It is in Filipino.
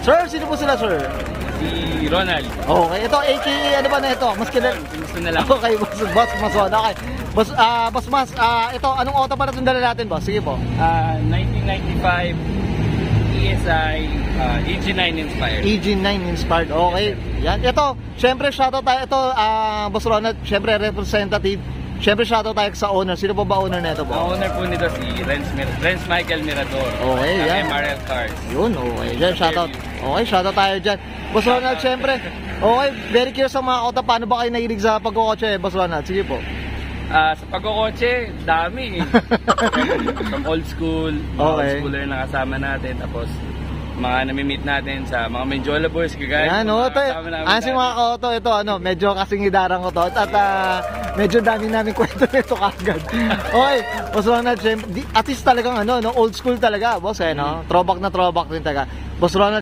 Sir, sino po sila, sir? Si Ronald. Okay, ito, AKA, ano ba na ito? Mas kilala. Gusto na lang. Okay, boss Mason. Okay. Boss Mas, ito, anong auto pa na itong dala natin, boss? Sige po. 1995 ESI EG9 inspired. EG9 inspired, okay. Yan, ito, syempre, shoutout tayo. Ito, Boss Ronald, syempre, representative. Syempre, shoutout tayo sa owner. Sino po ba owner na ito, Ang po? owner po nito si Renz Michael Mirador. Okay, ng yan. MRL Cars. Yun, okay. Diyan, shoutout. Okay, shoutout tayo dyan. Boss Ronald, syempre, okay, very curious sa mga auto. Paano ba kayo nahilig sa pagkukotse, Boss Ronald? Sige po. Sa pagkokotse, dami. From old school, mga old Okay. schooler na kasama natin. Tapos, mga nami-meet natin sa mga Menjola Boys, kagaya. Yan, si mga auto, ito, medyo kasing hidarang ko to. At medyo dami namin kwento nito kagad. Okay, Boss Ronald, syempre, at least talagang old school talaga, boss, no? Throwback na throwback din talaga. Boss Ronald,